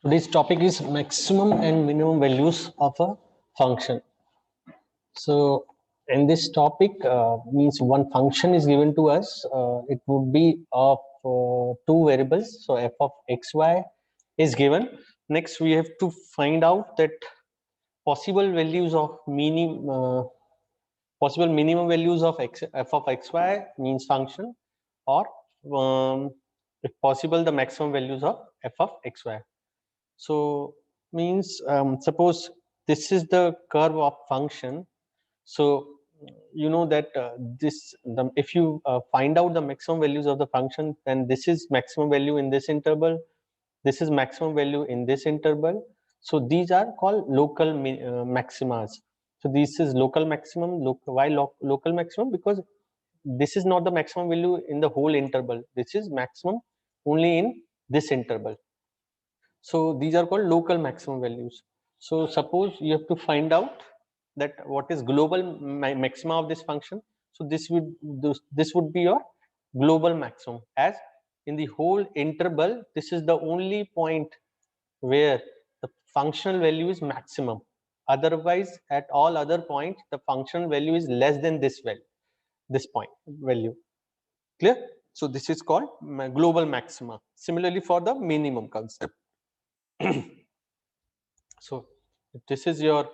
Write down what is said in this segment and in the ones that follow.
Today's topic is maximum and minimum values of a function. So, in this topic, means one function is given to us. It would be of two variables. So, f of xy is given. Next, we have to find out that possible values of possible minimum values of f of xy means function, or if possible, the maximum values of f of xy. So means suppose this is the curve of function. So you know that if you find out the maximum values of the function, then this is maximum value in this interval. This is maximum value in this interval. So these are called local maximas. So this is local maximum. Why local maximum? Because this is not the maximum value in the whole interval. This is maximum only in this interval. So these are called local maximum values. So suppose you have to find out that what is global maxima of this function. So this would be your global maximum, as in the whole interval this is the only point where the functional value is maximum. Otherwise, at all other points the functional value is less than this value, this point value. Clear? So this is called global maxima. Similarly for the minimum concept. So this is your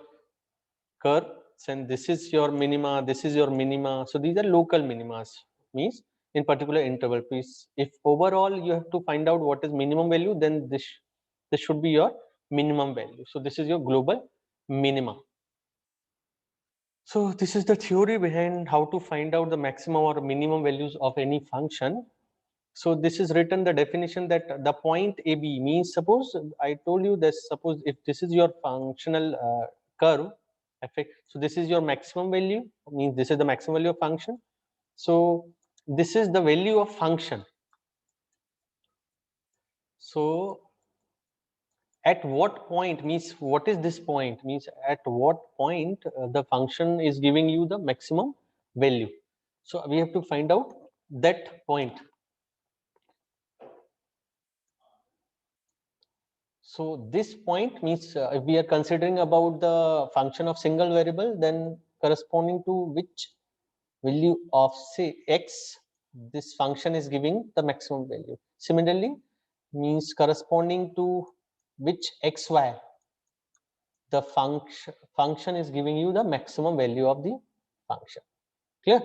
curve, and this is your minima, this is your minima. So these are local minimas, means in particular interval piece. If overall you have to find out what is minimum value, then this should be your minimum value. So this is your global minima. So this is the theory behind how to find out the maximum or minimum values of any function. So this is written the definition that the point AB means, suppose I told you this, suppose if this is your functional curve fx, so this is your maximum value, means this is the maximum value of function. So this is the value of function. So at what point, means what is this point, means at what point the function is giving you the maximum value. So we have to find out that point. So this point means if we are considering about the function of single variable, then corresponding to which value of say x, this function is giving the maximum value. Similarly, means corresponding to which xy, the function is giving you the maximum value of the function. Clear?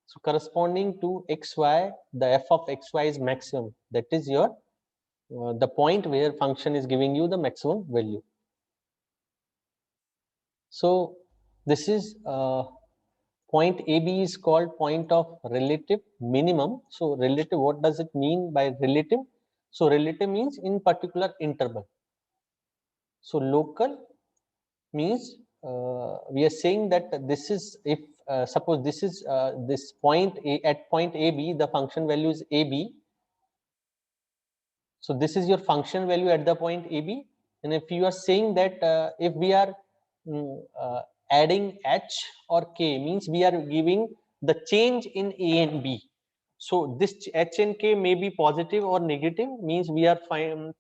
So corresponding to xy, the f of xy is maximum. That is your the point where function is giving you the maximum value. So this is point AB is called point of relative minimum. So relative, what does it mean by relative? So relative means in particular interval. So local means we are saying that this is, if suppose this is this point A, at point AB the function value is AB. So this is your function value at the point AB. And if you are saying that if we are adding h or k, means we are giving the change in A and B. So this h and k may be positive or negative, means we are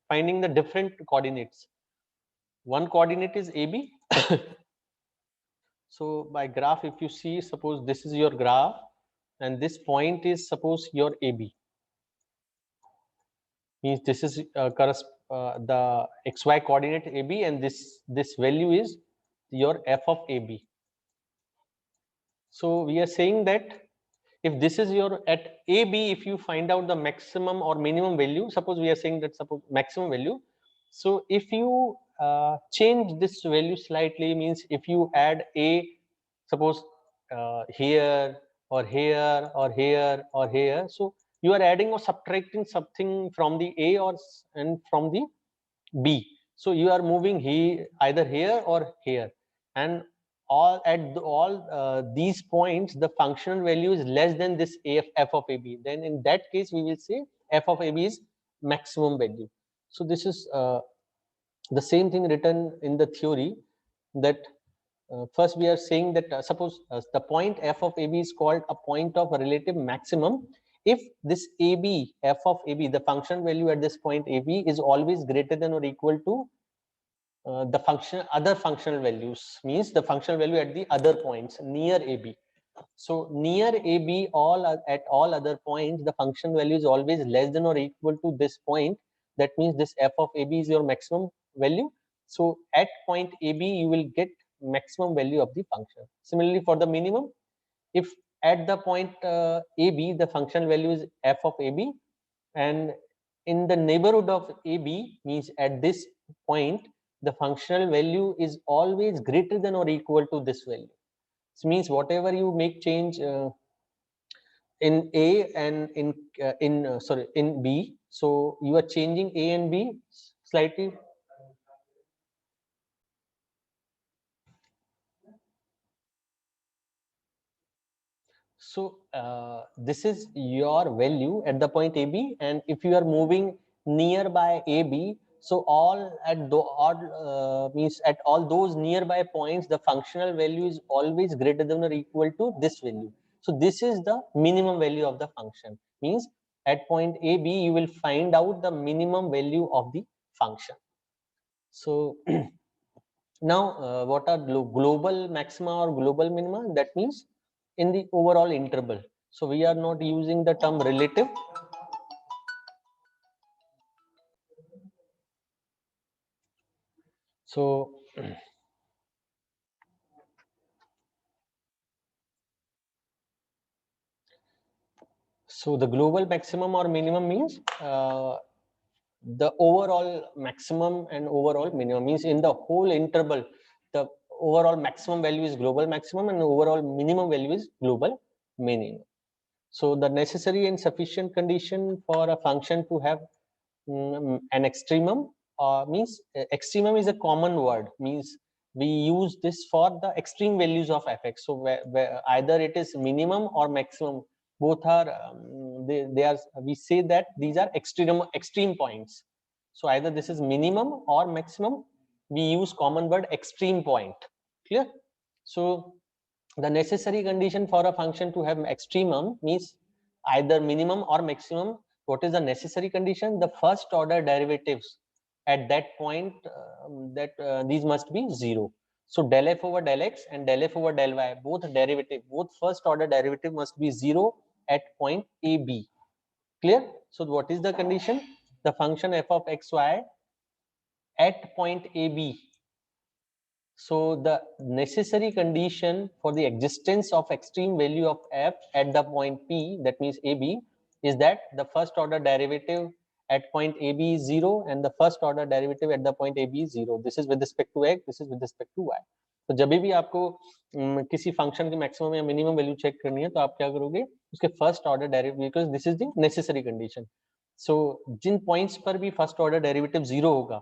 finding the different coordinates. One coordinate is AB. So by graph, if you see, suppose this is your graph and this point is suppose your AB, means this is the xy coordinate AB, and this value is your f of AB. So we are saying that if this is your at AB, if you find out the maximum or minimum value, suppose we are saying that suppose maximum value. So if you change this value slightly, means if you add A, suppose here or here or here or here, so you are adding or subtracting something from the A or and from the B. So you are moving either here or here, and all at all these points the functional value is less than this f of AB. Then in that case we will say f of AB is maximum value. So this is the same thing written in the theory, that first we are saying that suppose the point f of AB is called a point of relative maximum if this AB, f of AB, the function value at this point AB is always greater than or equal to the other functional values, means the functional value at the other points near AB. So near AB, at all other points, the function value is always less than or equal to this point. That means this f of AB is your maximum value. So at point AB, you will get maximum value of the function. Similarly, for the minimum, if at the point AB, the function value is f of AB, and in the neighborhood of AB, means at this point, the functional value is always greater than or equal to this value. So means whatever you make change in A and in B, so you are changing A and B slightly. So this is your value at the point AB, and if you are moving nearby AB, so all at the means at all those nearby points, the functional value is always greater than or equal to this value. So this is the minimum value of the function. Means at point AB, you will find out the minimum value of the function. So now, what are global maxima or global minima? That means in the overall interval. So we are not using the term relative. So, so the global maximum or minimum means the overall maximum and overall minimum, means in the whole interval, the overall maximum value is global maximum and overall minimum value is global minimum. So the necessary and sufficient condition for a function to have an extremum means extremum is a common word, means we use this for the extreme values of fx. So where either it is minimum or maximum, both are they are, we say that these are extreme points. So either this is minimum or maximum, we use common word extreme point. Clear? So the necessary condition for a function to have extremum means either minimum or maximum. What is the necessary condition? The first order derivatives at that point, these must be 0. So del f over del x and del f over del y, both first order derivative must be 0 at point AB. Clear? So what is the condition? The function f of xy at point AB. So the necessary condition for the existence of extreme value of f at the point P, that means AB, is that the first order derivative at point AB is 0 and the first order derivative at the point AB is 0. This is with respect to x, this is with respect to y. तो जब भी आपको किसी function की maximum या minimum value check करनी है तो आप क्या करोगे, उसके first order derivative, because this is the necessary condition. So जिन पॉइंट्स पर भी फर्स्ट ऑर्डर डेरिवेटिव 0 होगा,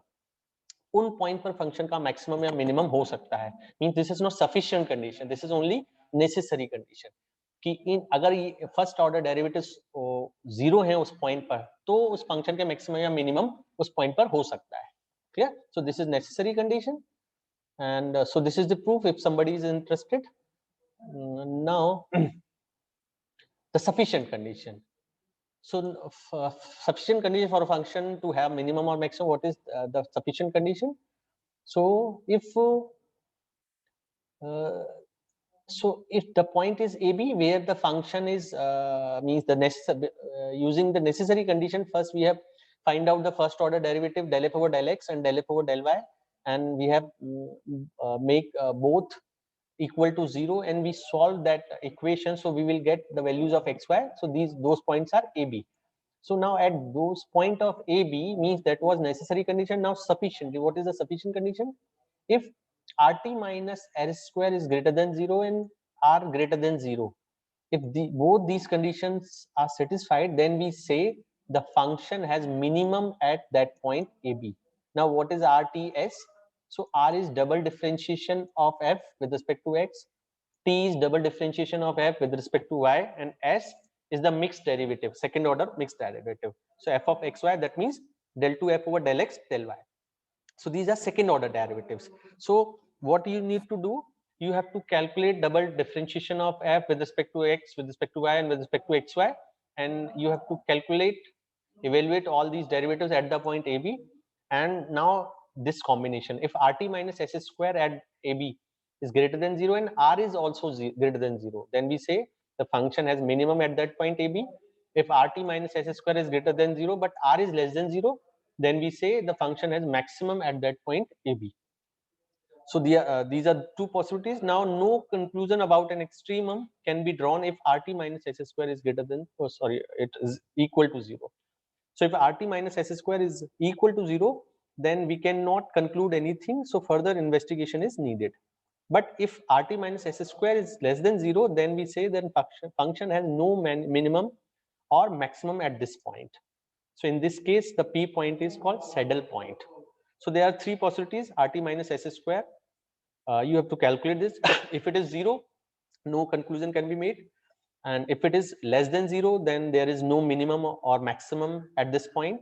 उन पॉइंट पर फंक्शन का मैक्सिमम या मिनिमम हो सकता है. Means this is not sufficient condition, this is only necessary condition. कि अगर ये फर्स्ट ऑर्डर डेरिवेटिव्स 0 है उस पॉइंट पर, तो उस फंक्शन के मैक्सिमम या मिनिमम उस पॉइंट पर हो सकता है. Clear? So this is necessary condition, and so this is the proof if somebody is interested. Now the sufficient condition. So sufficient condition for a function to have minimum or maximum, what is the sufficient condition? So if the point is AB where the function is means the necessary using the necessary condition, first we have find out the first order derivative del f over del x and del f over del y, and we have make both equal to 0 and we solve that equation, so we will get the values of xy. So those points are AB. So now at those point of AB means that was necessary condition. Now sufficient, what is the sufficient condition? If RT minus R square is greater than 0 and R greater than 0, if both these conditions are satisfied, then we say the function has minimum at that point AB. Now what is RTS? So R is double differentiation of f with respect to x, T is double differentiation of f with respect to y, and S is the mixed derivative, second order mixed derivative. So f of xy, that means del 2f over del x del y. So these are second order derivatives. So what you need to do, you have to calculate double differentiation of f with respect to x, with respect to y, and with respect to xy. and you have to evaluate all these derivatives at the point AB. And now this combination, if RT minus S square at AB is greater than 0 and R is also greater than 0, then we say the function has minimum at that point AB. If RT minus S square is greater than 0 but R is less than 0, then we say the function has maximum at that point AB. So these are two possibilities. Now no conclusion about an extremum can be drawn if RT minus S square is greater than, it is equal to 0. So if RT minus S square is equal to 0, then we cannot conclude anything. So further investigation is needed. But if RT minus S square is less than 0, then we say that function has no minimum or maximum at this point. So in this case, the P point is called saddle point. So there are three possibilities: RT minus S square. You have to calculate this. If it is 0, no conclusion can be made. And if it is less than 0, then there is no minimum or maximum at this point.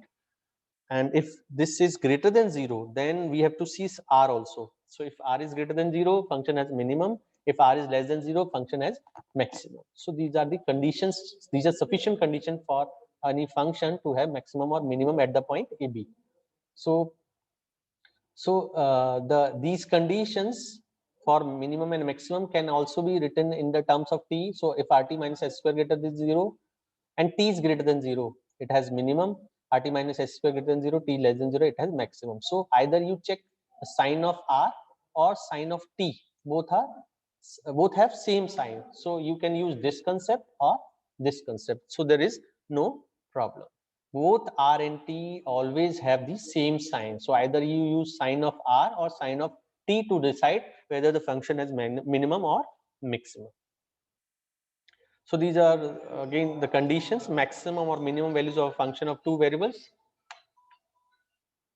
And if this is greater than 0, then we have to see R also. So if R is greater than 0, function has minimum. If R is less than 0, function has maximum. So these are the conditions. These are sufficient conditions for any function to have maximum or minimum at the point AB. So these conditions for minimum and maximum can also be written in the terms of T. So if RT minus S square greater than 0 and T is greater than 0, it has minimum. RT minus S square greater than 0, T less than 0, it has maximum. So either you check the sign of R or sign of T. Both have same sign. So you can use this concept or this concept. So there is no problem. Both R and T always have the same sign. So either you use sign of R or sign of T to decide whether the function has minimum or maximum. So these are again the conditions: maximum or minimum values of a function of two variables.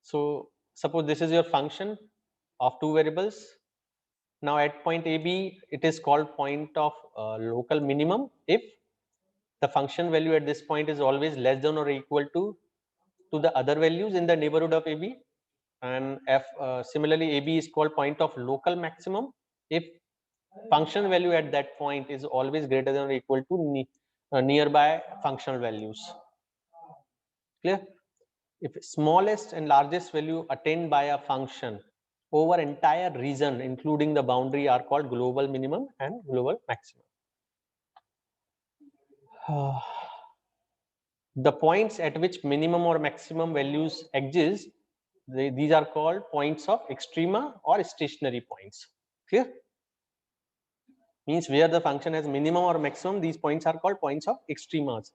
So suppose this is your function of two variables. Now at point AB, it is called point of local minimum if the function value at this point is always less than or equal to the other values in the neighborhood of AB. And similarly, AB is called point of local maximum if function value at that point is always greater than or equal to nearby functional values. Clear? If smallest and largest value attained by a function over entire region, including the boundary, are called global minimum and global maximum. The points at which minimum or maximum values exist, these are called points of extrema or stationary points. Clear? Means where the function has minimum or maximum, these points are called points of extremas.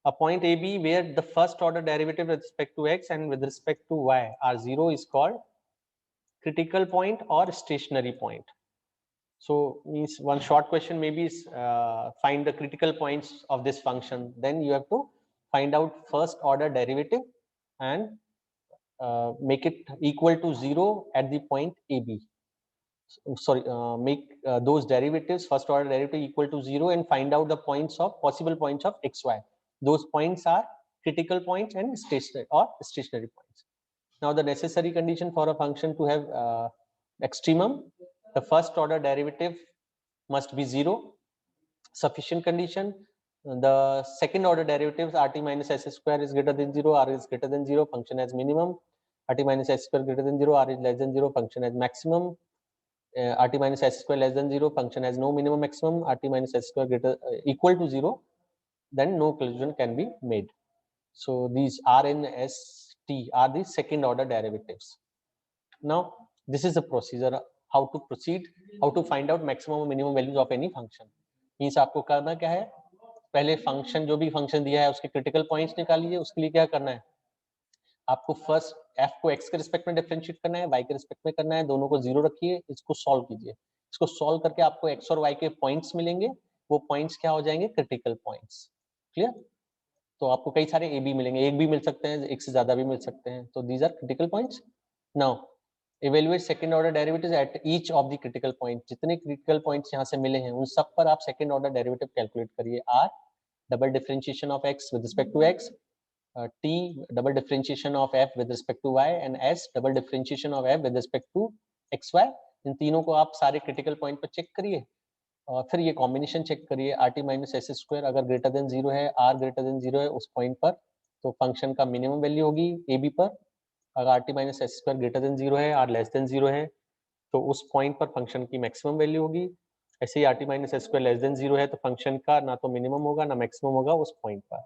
A point AB where the first order derivative with respect to x and with respect to y are 0 is called critical point or stationary point. So means one short question maybe is find the critical points of this function. Then you have to find out first order derivative and make it equal to 0 at the point AB. Make those derivatives, first order derivative, equal to 0 and find out the possible points of xy. Those points are critical points and stationary points. Now the necessary condition for a function to have extremum, the first order derivative must be 0. Sufficient condition, the second order derivatives RT minus S square is greater than 0, R is greater than 0, function has minimum. RT minus S square greater than 0, R is less than 0, function has maximum. RT minus S square less than 0, function has no minimum maximum. RT minus S square equal to 0, then no conclusion can be made. So these R and S T are the second order derivatives. Now this is the procedure how to proceed, how to find out maximum or minimum values of any function. Means आपको करना क्या है, पहले function जो भी function दिया है उसके क्रिटिकल पॉइंट्स निकालिए. उसके लिए क्या करना है, आपको फर्स्ट f को x के रिस्पेक्ट में डिफरेंशिएट करना है, y के रिस्पेक्ट में करना है, दोनों को 0 रखिए, इसको सॉल्व कीजिए. इसको सॉल्व करके आपको x और y के पॉइंट्स मिलेंगे. वो पॉइंट्स क्या हो जाएंगे, क्रिटिकल पॉइंट्स. क्लियर? तो आपको कई सारे ए बी मिलेंगे, एक भी मिल सकते हैं, एक से ज्यादा भी मिल सकते हैं. तो these are critical points. Now evaluate second order derivatives at each of the critical points. जितने critical points यहाँ से मिले हैं उन सब पर आप second order derivative calculate करिए. R double differentiation of x with respect to x, T double differentiation of f with respect to y, and S double differentiation of f with respect to xy. इन तीनों को आप सारे critical point पर check करिए. फिर ये combination check करिए R T minus S square अगर ग्रेटर देन 0 है, आर ग्रेटर देन 0 है उस पॉइंट पर, तो फंक्शन का मिनिमम वैल्यू होगी ए बी पर। अगर R T minus S square greater than 0 है, आर लेस देन 0 है, तो उस पॉइंट पर फंक्शन की मैक्सिमम वैल्यू होगी। ऐसे ही R T minus S square less than 0 है, तो फंक्शन का ना तो मिनिमम होगा ना मैक्सिमम होगा उस पॉइंट पर।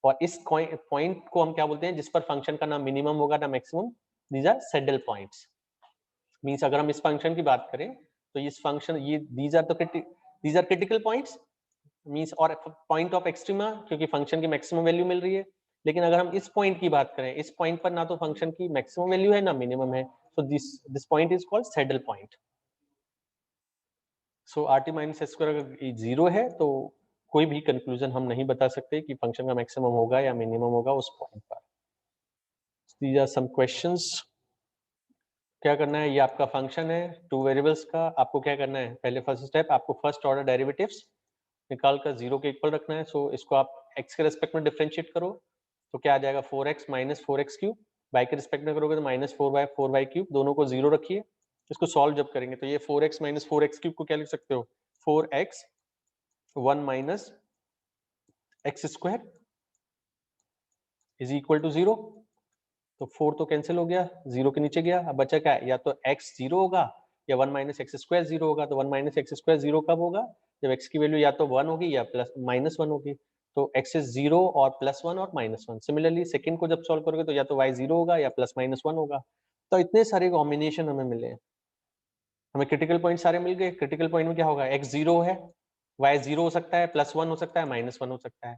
और इस पॉइंट को हम क्या बोलते हैं, जिस पर फंक्शन का ना मिनिमम होगा ना maximum, these are saddle points. Means अगर हम इस फंक्शन की बात करें तो इस फंक्शन ये these are critical points means, और पॉइंट ऑफ एक्सट्रीमा क्योंकि फंक्शन की मैक्सिमम वैल्यू मिल रही है। लेकिन अगर हम इस पॉइंट की बात करें, इस पॉइंट पर ना तो फंक्शन की मैक्सिमम वैल्यू है ना मिनिमम है, so this point is called saddle point. So R T minus S square अगर 0 है तो कोई भी कंक्लूजन हम नहीं बता सकते कि फंक्शन का मैक्सिमम होगा या मिनिमम होगा उस पॉइंट पर। These are some questions. क्या करना है, ये आपका फंक्शन है टू वेरिएबल्स का। आपको क्या करना है, पहले फर्स्ट स्टेप आपको फर्स्ट ऑर्डर डेरिवेटिव्स निकाल कर 0 के इक्वल रखना है। सो इसको आप x के रिस्पेक्ट में डिफरेंशिएट करो तो क्या आ जाएगा 4x minus 4x cube. y के रिस्पेक्ट में करोगे तो माइनस 4y क्यूब। दोनों को 0 रखिए। इसको सॉल्व जब करेंगे तो ये 4x माइनस 4x क्यूब को क्या लिख सकते हो, 4x 1 minus x square is equal to 0। तो 4 तो कैंसिल हो गया, 0 के नीचे गया। अब बचा क्या है, या तो x 0 होगा या 1 माइनस एक्स स्क्वायर 0 होगा। तो 1 माइनस एक्स स्क्वायर 0 कब होगा, जब x की वैल्यू या तो 1 होगी या प्लस माइनस 1 होगी। तो x इज 0 और प्लस 1 और माइनस 1। सिमिलरली सेकंड को जब सॉल्व करोगे तो या तो y 0 होगा या प्लस माइनस 1 होगा। तो इतने सारे कॉम्बिनेशन हमें मिले हैं, हमें क्रिटिकल पॉइंट सारे मिल गए। क्रिटिकल पॉइंट में क्या होगा, x 0 है, y 0 हो सकता है, प्लस 1 हो सकता है, माइनस 1 हो सकता है।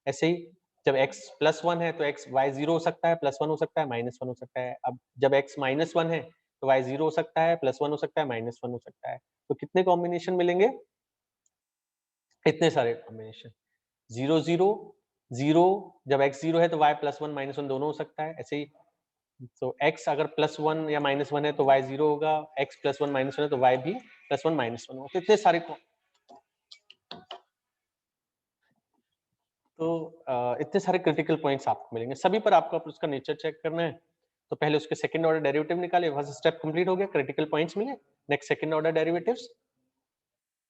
ऐसे ही जब x प्लस 1 है तो x y 0 हो सकता है, प्लस 1 हो सकता है, माइनस 1 हो सकता है। अब जब x माइनस 1 है तो y 0 हो सकता है, प्लस 1 हो सकता है, माइनस 1 हो सकता है। तो कितने कॉम्बिनेशन मिलेंगे, इतने सारे कॉम्बिनेशन। 0 0 0, जब x 0 है तो y प्लस 1 माइनस 1 दोनों हो सकता है। ऐसे ही तो x अगर प्लस 1 या माइनस 1 है तो y 0 होगा, x प्लस 1 माइनस 1 है तो y भी प्लस 1 माइनस 1 होगा। तो इतने सारे इतने सारे क्रिटिकल पॉइंट्स आपको मिलेंगे। सभी पर आपको उसका नेचर चेक करना है। तो पहले उसके सेकंड ऑर्डर डेरिवेटिव निकाले, फर्स्ट स्टेप कंप्लीट हो गया, क्रिटिकल पॉइंट्स मिले। नेक्स्ट सेकंड ऑर्डर डेरिवेटिव्स,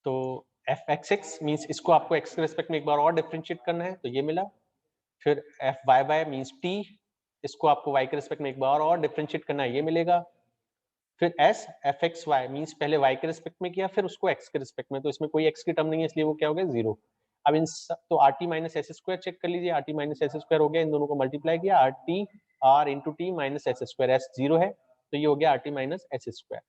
तो एफ एक्स एक्स मीन्स इसको आपको एक्स के रिस्पेक्ट में एक बार और डिफरेंशिएट करना है, तो ये मिला। फिर f y y means t, इसको आपको वाई के रिस्पेक्ट में एक बार और डिफरेंशिएट करना है, ये मिलेगा। फिर s f x y means पहले वाई के रिस्पेक्ट में किया फिर उसको एक्स के रिस्पेक्ट में, तो इसमें कोई एक्स की टर्म नहीं है इसलिए वो क्या हो गया, 0। अब इन तो r T minus S square check कर लीजिए, r T minus S square हो गया, इन दोनों को मल्टीप्लाई किया, r t r into t minus S square, s 0 है तो ये हो गया r T minus S square.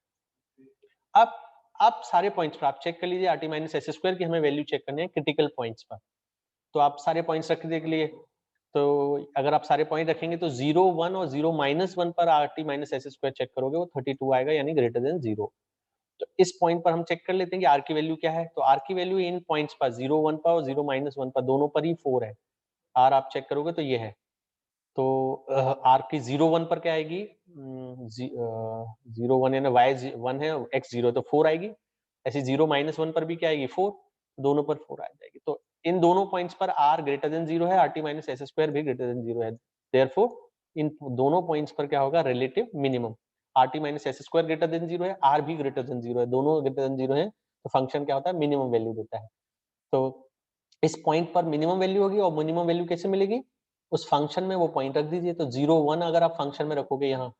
अब आप सारे पॉइंट्स पर आप चेक कर लीजिए, r T minus S square की हमें वैल्यू चेक करनी है क्रिटिकल पॉइंट्स पर। तो आप सारे पॉइंट्स रख देख लिए, तो अगर आप सारे पॉइंट रखेंगे तो 0 1 और 0 माइनस 1 पर r T minus S square check करोगे वो 32 आएगा, यानी ग्रेटर देन 0। तो इस पॉइंट पर हम चेक कर लेते हैं कि आर की वैल्यू क्या है। तो आर की वैल्यू इन पॉइंट्स पर 0 1 पर और 0 माइनस 1 पर दोनों पर ही 4 है। आर आप चेक करोगे तो ये है। तो आर की 0 1 पर क्या आएगी, 0 1 यानी वाई 1 है, एक्स 0 तो 4 आएगी। ऐसे 0 माइनस 1 पर भी क्या आएगी, 4। दोनों पर 4 आ जाएगी। तो इन दोनों पॉइंट्स पर आर ग्रेटर देन 0 है, R T minus S square भी ग्रेटर देन 0 है। देयरफॉर इन दोनों पॉइंट्स पर क्या होगा, relative minimum. R T minus S square greater than 0 है, आर भी ग्रेटर देन 0 है, दोनों ग्रेटर देन 0 है, तो फंक्शन क्या होता है, मिनिमम वैल्यू देता है। तो इस पॉइंट पर मिनिमम वैल्यू होगी, और मिनिमम वैल्यू कैसे मिलेगी, उस फंक्शन में वो पॉइंट रख दीजिए। तो 0 1 अगर आप फंक्शन में रखोगे यहाँ,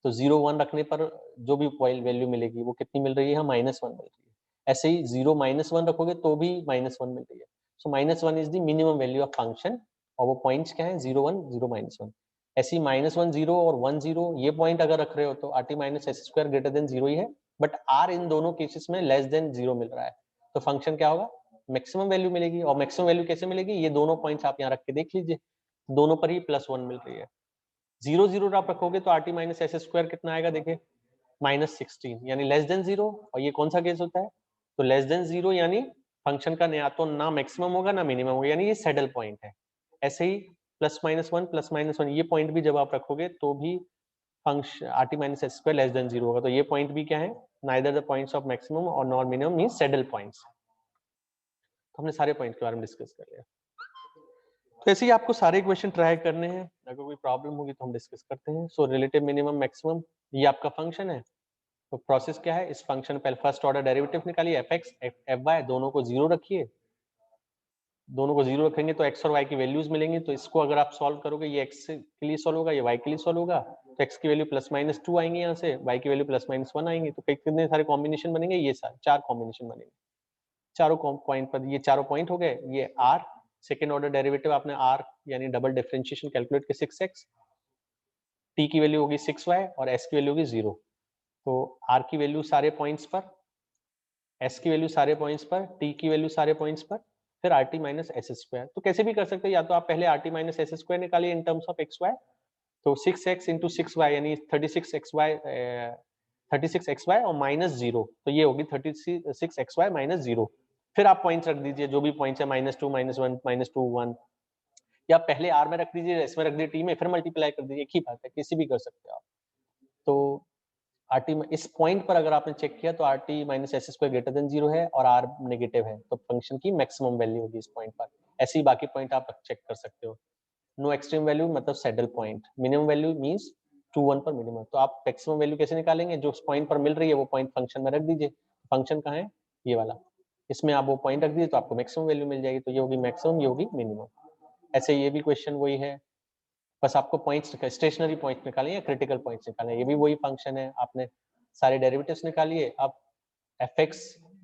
तो 0 1 रखने पर जो भी वैल्यू मिलेगी वो कितनी मिल रही है, यहाँ -1 मिल रही है। ऐसे ही 0 -1 रखोगे तो भी -1 मिल रही है। सो -1 is the minimum value of function, और वो पॉइंट्स क्या है, 0 1 0 -1। ऐसे ही -1 0 और 1 0 ये पॉइंट अगर रख रहे हो तो r T minus S square greater than 0 ही है, बट आर इन दोनों केसेस में लेस देन 0 मिल रहा है, तो फंक्शन क्या होगा, मैक्सिमम वैल्यू मिलेगी। और मैक्सिमम वैल्यू कैसे मिलेगी, ये दोनों पॉइंट्स आप यहाँ रख के देख लीजिए, दोनों पर ही +1 मिल रही है। 0 0 आप रखोगे तो r T minus S square कितना आएगा, देखिए -16, यानी लेस देन 0। और ये कौन सा केस होता है, तो लेस देन 0 यानी फंक्शन का या तो ना मैक्सिमम होगा ना मिनिमम होगा, यानी ये सैडल पॉइंट है। ऐसे ही +-1 ये पॉइंट भी जब आप रखोगे तो भी function R T minus S square less than 0 होगा। तो ये पॉइंट भी क्या है, neither the points of maximum और nor minimum means saddle points. तो हमने सारे पॉइंट के बारे में डिस्कस कर लिया। तो ऐसे ही आपको सारे क्वेश्चन ट्राई करने हैं, अगर कोई प्रॉब्लम होगी तो हम डिस्कस करते हैं। सो रिलेटिव मिनिमम मैक्सिमम ये आपका फंक्शन है, तो प्रोसेस क्या है, इस फंक्शन पहले फर्स्ट ऑर्डर डेरिवेटिव निकालिए एफ एक्स एफ वाई, दोनों को जीरो रखिए, दोनों को जीरो रखेंगे तो एक्स और वाई की वैल्यूज मिलेंगी। तो इसको अगर आप सॉल्व करोगे, ये एक्स के लिए सॉल्व होगा, ये वाई के लिए सॉल्व होगा, तो एक्स की वैल्यू प्लस माइनस 2 आएंगे यहाँ से, वाई की वैल्यू प्लस माइनस 1 आएंगे। तो कितने सारे कॉम्बिनेशन बनेंगे, ये सारे 4 कॉम्बिनेशन बनेंगे। चारों पॉइंट पर ये चारों पॉइंट हो गए। ये आर सेकेंड ऑर्डर डेरिवेटिव आपने आर यानी डबल डिफरेंशिएशन कैलकुलेट के 6x, टी की वैल्यू होगी 6y और एस की वैल्यू होगी 0। तो आर की वैल्यू सारे पॉइंट्स पर, एस की वैल्यू सारे पॉइंट्स पर, टी की वैल्यू सारे पॉइंट्स पर, फिर R T minus S square. तो कैसे भी कर सकते हैं, या तो आप पहले R T minus S square निकालिए in terms of X Y, तो 6x इंटू 6y यानी 36xy और माइनस 0, तो ये होगी 36xy माइनस 0। फिर आप पॉइंट्स रख दीजिए, जो भी पॉइंट्स है -2 -1 -2 1, या पहले आर में रख दीजिए, एस में रख दीजिए, टी में, फिर मल्टीप्लाई कर दीजिए, एक ही बात है, किसी भी कर सकते हो आप। तो आर टी इस पॉइंट पर अगर आपने चेक किया तो r T minus S square greater than 0 है और आर नेगेटिव है, तो फंक्शन की मैक्सिमम वैल्यू होगी इस पॉइंट पर। ऐसे ही बाकी पॉइंट आप चेक कर सकते हो। नो एक्सट्रीम वैल्यू मतलब saddle point, minimum value means 2 1 पर मिनिमम। तो आप मैक्सिमम वैल्यू कैसे निकालेंगे, जो उस पॉइंट पर मिल रही है वो पॉइंट फंक्शन में रख दीजिए। फंक्शन कहाँ है, ये वाला, इसमें आप वो पॉइंट रख दीजिए तो आपको मैक्सिमम वैल्यू मिल जाएगी। तो ये होगी मैक्सिमम, ये होगी मिनिमम। ऐसे ये भी क्वेश्चन वही है, बस आपको पॉइंट्स स्टेशनरी पॉइंट निकालें या क्रिटिकल पॉइंट्स निकालें। ये भी वही फंक्शन है, आपने सारे डेरिवेटिव्स निकालिए। अब एफ एक्स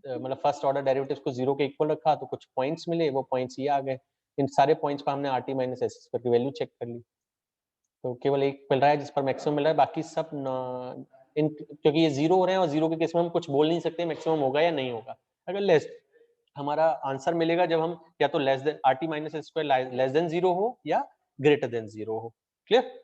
मतलब फर्स्ट ऑर्डर डेरिवेटिव्स को 0 के इक्वल रखा तो कुछ पॉइंट्स मिले, वो पॉइंट्स ये आ गए। इन सारे पॉइंट्स पर हमने R T minus S square की वैल्यू चेक कर ली, तो केवल एक मिल रहा है जिस पर मैक्सिमम मिल रहा है, बाकी सब इन क्योंकि ये 0 हो रहे हैं और 0 के केस में हम कुछ बोल नहीं सकते मैक्सिमम होगा या नहीं होगा। अगर लेस हमारा आंसर मिलेगा जब हम या तो less than R T minus S square less than 0 हो या ग्रेटर देन 0 हो। क्लियर?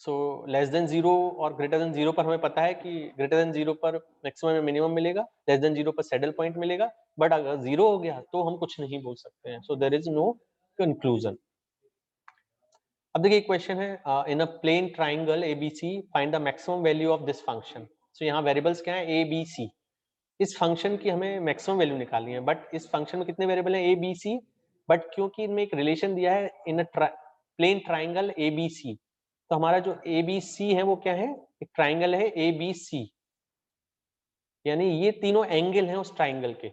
सो लेस देन 0 और ग्रेटर देन 0 पर हमें पता है कि ग्रेटर देन 0 पर मैक्सिमम में मिनिमम मिलेगा, लेस देन 0 पर सैडल पॉइंट मिलेगा, बट अगर 0 हो गया तो हम कुछ नहीं बोल सकते हैं। So there is no conclusion. अब देखिए क्वेश्चन है, in a plane triangle ABC find the maximum value of this function. So यहाँ वेरिएबल्स क्या है, ए बी सी। इस फंक्शन की हमें मैक्सिमम वैल्यू निकालनी है, बट इस फंक्शन में कितने वेरिएबल हैं, ए बी सी, बट क्योंकि इनमें एक रिलेशन दिया है in a plane triangle A B C, तो हमारा जो ए बी सी है वो क्या है, एक ट्राइंगल है ए बी सी, यानी ये तीनों एंगल हैं उस ट्राइंगल के।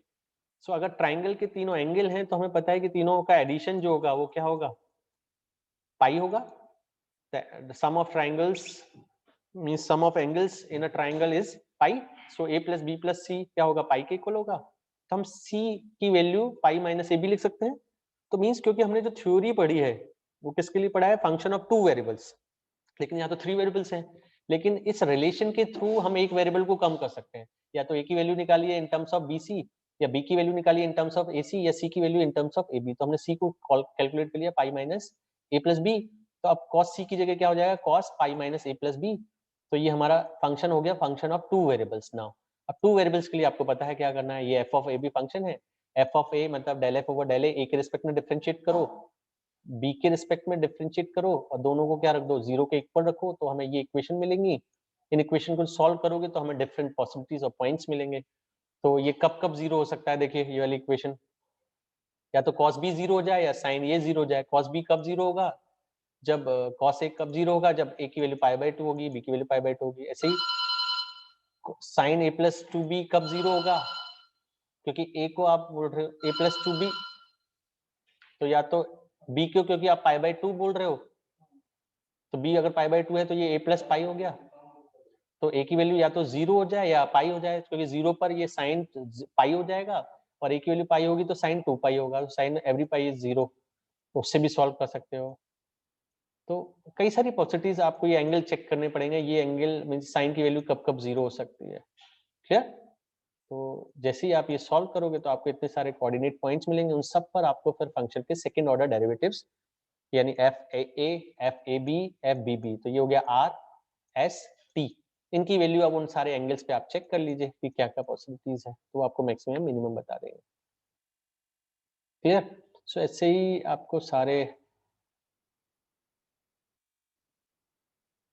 सो अगर ट्राइंगल के तीनों एंगल हैं तो हमें पता है कि तीनों का एडिशन जो होगा वो क्या होगा, पाई होगा। The sum of triangles means sum of angles in a triangle is pi. So a plus b plus c क्या होगा, पाई के इक्वल होगा। तो हम c की वैल्यू पाई माइनस ए भी लिख सकते हैं। तो मीन्स क्योंकि हमने जो थ्योरी पढ़ी है वो किसके लिए पढ़ा है, फंक्शन ऑफ 2 वेरिएबल्स, लेकिन यहाँ तो 3 वेरिएबल्स हैं। लेकिन इस रिलेशन के थ्रू हम एक वेरिएबल को कम कर सकते हैं, या तो a की वैल्यू निकालिए in terms of b c, या b की वैल्यू निकालिए इन टर्म्स ऑफ ए सी, या c की value in terms of a b. तो हमने c को कैलकुलेट कर लिया pi minus a plus b. तो अब cos c की जगह क्या हो जाएगा, cos pi minus a plus b. तो ये हमारा फंक्शन हो गया, फंक्शन ऑफ 2 वेरिएबल्स। नाउ अब 2 वेरिएबल्स के लिए आपको पता है क्या करना है, ये f of a b function है। एफ ऑफ ए मतलब del f over del a के रिस्पेक्ट में डिफरेंशिएट करो, बी के रिस्पेक्ट में डिफरेंशिएट करो और दोनों को क्या रख दो, 0 के इक्वल रखो, तो हमें ये इक्वेशन मिलेंगी। इन इक्वेशन को सॉल्व करोगे तो हमें डिफरेंट पॉसिबिलिटीज और पॉइंट्स मिलेंगे। तो ये कब कब 0 हो सकता है, देखिए ये वाली इक्वेशन, या तो cos b 0 हो जाए या sin a 0 हो जाए। cos b कब 0 होगा, जब cos a कब 0 होगा, जब a की वैल्यू पाई बाय 2 होगी, b की वैल्यू पाई बाय 2 होगी। ऐसे ही sin a प्लस 2b कब 0 होगा, क्योंकि a को आप बोल रहे हो a प्लस 2b, तो या तो b को क्योंकि आप पाई बाय 2 बोल रहे हो, तो b अगर पाई बाय 2 है तो ये a प्लस पाई हो गया। तो a की वैल्यू या तो 0 हो जाए या पाई हो जाए, क्योंकि 0 पर ये साइन पाई हो जाएगा और a की वैल्यू पाई होगी तो साइन 2 पाई होगा। तो साइन एवरी पाई इज 0, उससे भी सॉल्व कर सकते हो। तो कई सारी पॉसिबिलिटीज, आपको ये एंगल चेक करने पड़ेंगे, ये एंगल मींस साइन की वैल्यू कब कब 0 हो सकती है। क्लियर? तो जैसे ही आप ये सॉल्व करोगे तो आपको इतने सारे कोऑर्डिनेट पॉइंट्स मिलेंगे, उन सब पर आपको फिर फंक्शन के सेकंड ऑर्डर डेरिवेटिव्स यानी f a f a b f b b, तो ये हो गया आर एस टी, इनकी वैल्यू अब उन सारे एंगल्स पे आप चेक कर लीजिए कि क्या क्या पॉसिबिलिटीज है, तो आपको मैक्सिमम मिनिमम बता देंगे। क्लियर? सो ऐसे ही आपको सारे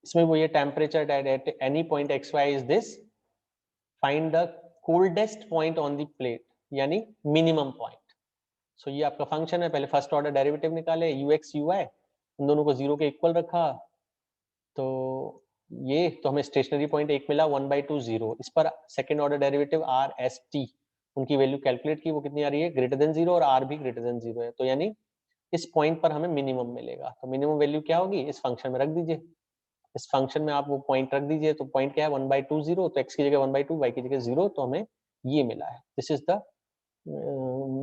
इसमें वो ये temperature at any point x y is this, find the coldest point on the plate यानी मिनिमम पॉइंट। सो ये आपका फंक्शन है, पहले फर्स्ट ऑर्डर डेरिवेटिव निकाले यू एक्स यू वाई, उन दोनों को 0 के इक्वल रखा, तो ये तो हमें स्टेशनरी पॉइंट एक मिला 1/2 0, इस पर second order derivative are s T उनकी वैल्यू कैलकुलेट की, वो कितनी आ रही है ग्रेटर देन 0 और आर भी ग्रेटर देन 0 है, तो यानी इस पॉइंट पर हमें मिनिमम मिलेगा। तो मिनिमम वैल्यू क्या होगी, इस फंक्शन में रख दीजिए, इस फंक्शन में आप वो पॉइंट रख दीजिए। तो पॉइंट क्या है 1/2 0, तो x की जगह 1/2, y की जगह 0, तो हमें ये मिला है। This is the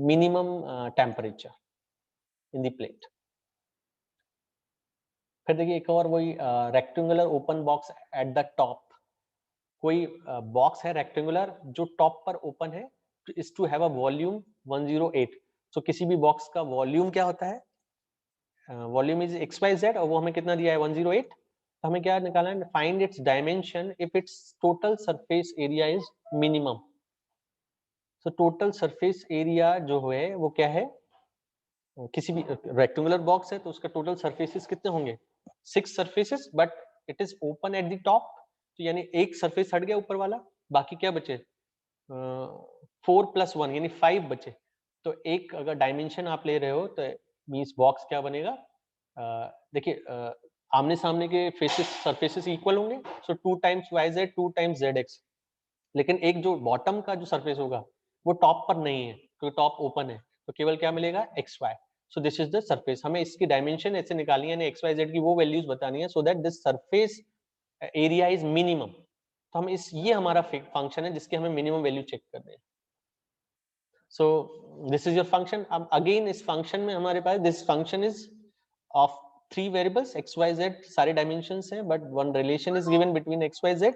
minimum temperature in the plate. फिर देखिए एक और वही rectangular open box at the top, कोई बॉक्स है रेक्टेंगुलर जो टॉप पर ओपन है, is to have a volume 108। So किसी भी बॉक्स का वॉल्यूम क्या होता है, वॉल्यूम इज XYZ, और वो हमें कितना दिया है 108। तो हमें क्या निकालना है, find its dimension if it's total surface area is minimum. So total surface area जो है वो क्या है, किसी भी रेक्टेंगुलर बॉक्स है तो उसका टोटल सरफेसेस कितने होंगे, 6 surfaces, but it is open at the top, तो यानी एक सरफेस हट गया ऊपर वाला, बाकी क्या बचे 4 + 1 यानी 5 बचे। तो एक अगर डायमेंशन आप ले रहे हो तो मींस बॉक्स क्या बनेगा, देखिए आमने सामने के फेसेस सरफेसेस इक्वल होंगे, सो 2 टाइम्स YZ 2 टाइम्स ZX, लेकिन एक जो बॉटम का जो सरफेस होगा वो टॉप पर नहीं है क्योंकि टॉप ओपन है, तो केवल क्या मिलेगा XY। So this is the surface, हमें इसकी डायमेंशन ऐसे निकालनी है, यानी XYZ की वो वैल्यूज बतानी है, so that this surface area is minimum. तो हम इस ये हमारा फंक्शन है जिसकी हमें मिनिमम वैल्यू चेक करनी है। So this is your function. अब अगेन इस फंक्शन में हमारे पास this function is of 3 variables XYZ, सारे डायमेंशंस हैं, but one relation is given between XYZ।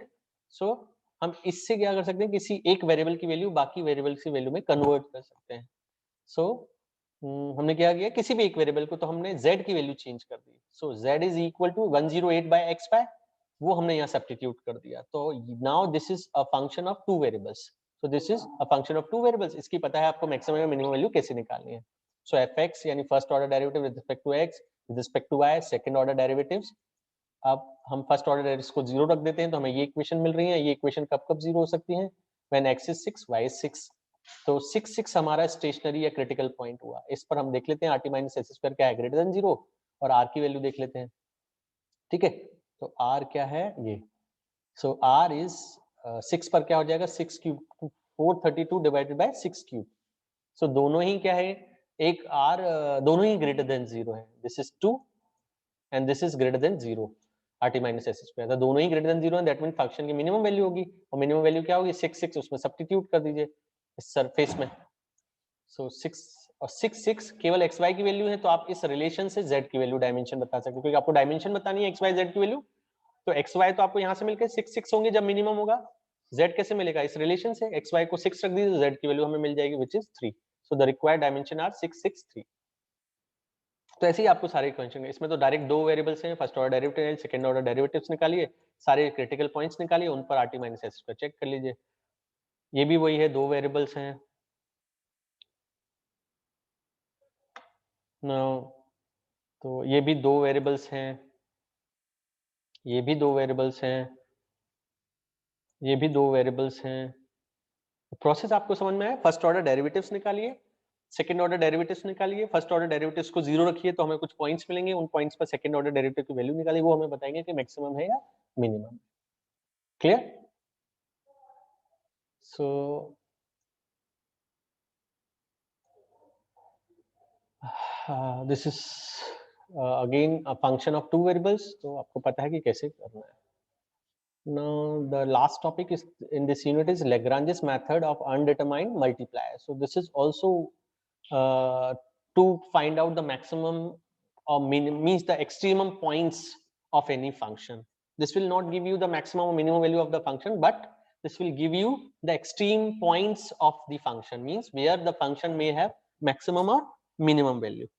So हम इससे क्या कर सकते हैं, किसी एक वेरिएबल की वैल्यू बाकी वेरिएबल की वैल्यू में कन्वर्ट कर सकते हैं। सो हमने क्या किया, किसी भी एक वेरिएबल को तो हमने z की वैल्यू चेंज कर दी। So z is equal to 108/xy, वो हमने यहाँ सब्स्टिट्यूट कर दिया। तो now this is a function of 2 variables. So this is a function of 2 variables. इसकी पता है आपको मैक्सिमम या मिनिमम वैल्यू कैसे निकालनी है। सो fx यानी first order derivative with respect to x, with respect to y second order derivatives. अब हम फर्स्ट ऑर्डर डेरिवेटिव्स को 0 रख देते हैं, तो हमें ये इक्वेशन मिल रही है। ये इक्वेशन कब कब 0 हो सकती है, when x is 6 y is 6। तो 6 6 हमारा स्टेशनरी या क्रिटिकल पॉइंट हुआ। इस पर हम देख लेते हैं rt - s² क्या है, ग्रेटर देन 0, और r की वैल्यू देख लेते हैं। ठीक है, तो r क्या है ये, सो r इज 6 पर क्या हो जाएगा, 6 क्यूब 432 डिवाइडेड बाय 6 क्यूब। सो दोनों ही क्या है, एक r दोनों ही ग्रेटर देन 0 है, this is 2 and this is greater than 0, rt - s²। तो दोनों ही ग्रेटर देन 0 है, दैट मीन फंक्शन की मिनिमम वैल्यू होगी, और मिनिमम वैल्यू क्या होगी 6 6, उसमें सब्स्टिट्यूट कर दीजिए इस सरफेस में। सो 6 और 6 6 केवल xy की वैल्यू है, तो आप इस रिलेशन से z की वैल्यू डायमेंशन बता सकते हो, क्योंकि आपको डायमेंशन बतानी है xy z की वैल्यू। तो xy तो आपको यहाँ से मिलकर 6 6 होंगे जब मिनिमम होगा, z कैसे मिलेगा, इस रिलेशन से xy को 6 रख दीजिए, तो z की वैल्यू हमें मिल जाएगी which is 3। So the required dimension are 6 6 3। तो ऐसे ही आपको सारे इक्वेशन, इसमें तो डायरेक्ट दो वेरिएबल्स हैं, first order derivative second order derivatives निकालिए, सारे क्रिटिकल पॉइंट्स निकालिए, उन पर rt - s² चेक कर लीजिए। ये भी वही है, दो वेरिएबल्स हैं। नाउ तो ये भी दो वेरिएबल्स हैं, ये भी दो वेरिएबल्स हैं, ये भी दो वेरिएबल्स हैं। प्रोसेस आपको समझ में आया, फर्स्ट ऑर्डर डेरिवेटिव्स निकालिए, सेकंड ऑर्डर डेरिवेटिव्स निकालिए, फर्स्ट ऑर्डर डेरिवेटिव्स को 0 रखिए तो हमें कुछ पॉइंट्स मिलेंगे, उन पॉइंट्स पर सेकंड ऑर्डर डेरिवेटिव की वैल्यू निकालिए, वो हमें बताएंगे कि मैक्सिमम है या minimum. Clear? So this is again a function of 2 variables, तो आपको पता है कि कैसे करना है। Now the last topic is in this unit is Lagrange's method of undetermined multiplier. So this is also to find out the maximum or means the extremum points of any function. This will not give you the maximum or minimum value of the function, but this will give you the extreme points of the function, means where the function may have maximum or minimum value.